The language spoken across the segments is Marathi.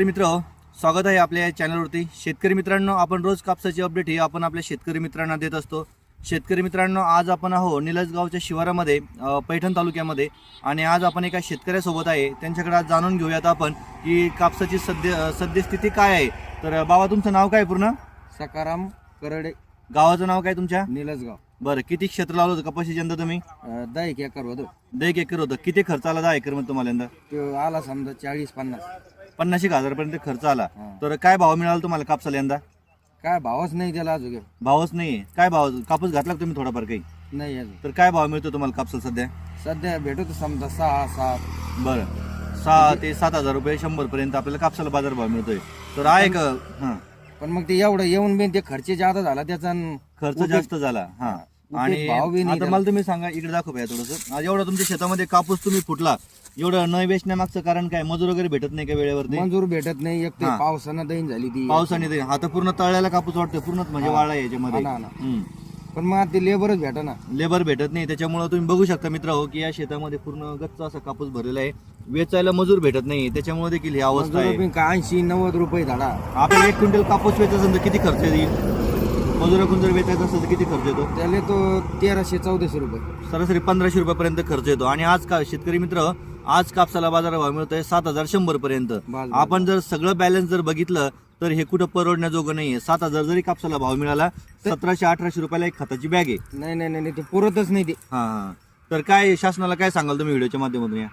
मित्र स्वागत आहे आपल्या या चॅनलवरती। शेतकरी मित्रांनो, आपण रोज कापसाची अपडेट ही आपण आपल्या शेतकरी मित्रांना देत असतो। शेतकरी मित्रांनो, आज आपण निलजगावच्या शिवारामध्ये पैठण तालुक्यामध्ये आणि आज आपण एका शेतकऱ्यासोबत आहे। त्यांच्याकडे आज जाणून घेऊयात आपण की कापसाची सद्यस्थिती काय आहे। तर बाबा, तुमचं नाव काय पूर्ण? सकाराम करडे, गावाचं नाव काय तुमच्या? निलजगाव। बरं, किती क्षेत्र लावलं होतं कपाशी यंदा तुम्ही? 10 एकर होतं। 10 एकर होतं। किती खर्च आला 10 एकर मध्ये तुम्हाला यंदा? तो आला समजा 40-50 50,000 पर्यंत खर्च आला। हा. तर काय भाव मिळाला तुम्हाला कापसाला यंदा? काय भावच नाही त्याला अजून भावच नाही। काय भाव कापूस घातला का तुम्ही थोडाफार काही? नाही अजून। तर काय भाव मिळतो तुम्हाला कापसाला सध्या? सध्या भेटतो समजा 6-7। बरं, 6 ते 7,000 रुपये 100 पर्यंत आपल्याला कापसाला बाजार भाव मिळतोय। तर आहे का? हां, पण मग ते एवढं येऊन बी ते खर्च जादा झाला त्याचा खर्च जास्त झाला। हां, आणि भाव बी नाही आता मला तुम्ही सांगा, इकडे दाखव भैया थोडंसं। आज एवढा तुमच्या शेतामध्ये कापूस तुम्ही फुटला, एवढं न वेचण्यामागचं कारण काय? मजूर वगैरे भेटत नाही का वेळेवरती? मंजूर भेटत नाही। एक ते हा. पावसानं दैन झाली ती पावसाने ते आता पूर्ण तळ्याला कापूस वाटतोय, पूर्ण म्हणजे वाळा आहे याच्यामध्ये। हा ना। पण मग आता ते लेबरच भेटना। लेबर भेटत नाही, त्याच्यामुळे तुम्ही बघू शकता मित्र की या शेतामध्ये पूर्ण गच्च असा कापूस भरलेला आहे। वेचायला मजूर भेटत नाही, त्याच्यामुळे देखील ही अवस्था आहे। 80-90 रुपये झाडा। आपल्याला 1 क्विंटल कापूस वेचायचा असेल तर किती खर्च येईल? मजुराकडून जर वेचायचा असेल तर किती खर्च येतो? त्याला तो 1300-1400 रुपये, सरासरी 1500 रुपयापर्यंत खर्च येतो। आणि आज का शेतकरी मित्र, आज कापसाला बाजार भाव मिळतोय 7,100 पर्यंत। बाजार. आपण जर सगळं बॅलन्स जर बघितलं तर हे कुठं परवडण्याजोगं नाहीये। 7,000 जरी कापसाला भाव मिळाला, 1700-1800 रुपयाला एक खताची बॅग आहे। नाही ते पुरतच नाही ते। हा, तर काय शासनाला काय सांगाल तुम्ही व्हिडिओच्या माध्यमातून? या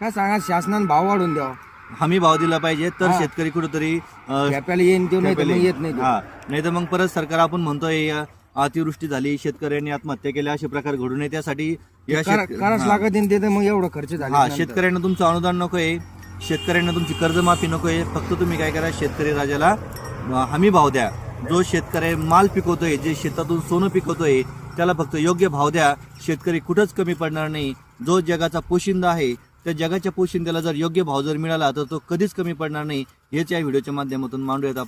काय सांगा, शासनाने भाव वाढून द्यावा, हमी भाव दिला पाहिजे, तर हा. शेतकरी कुठेतरी खेप्याला येईन तो, नाही तर मग येत नाही तो. हा, नाही तर मग परत सरकार आपण म्हणतोय अतिवृष्टी झाली, शेतकऱ्यांनी आत्महत्या केल्या, असे प्रकार घडू नये त्यासाठी या कराच हा. लागत नाही ते, मग एवढं खर्च हा, झाला। शेतकऱ्यांना तुमचं अनुदान नकोय, शेतकऱ्यांना तुमची कर्जमाफी नकोय। फक्त तुम्ही काय करा, शेतकरी राजाला हमी भाव द्या। जो शेतकरी माल पिकवतोय, जे शेतातून सोनं पिकवतोय, त्याला फक्त योग्य भाव द्या। शेतकरी कुठंच कमी पडणार नाही। जो जगाचा पोशिंदा आहे, त्या जगाच्या पोशिंद्याला जर योग्य भाव जर मिळाला तर तो कधीच कमी पडणार नाही। हेच या व्हिडिओच्या माध्यमातून मांडूयात आपण।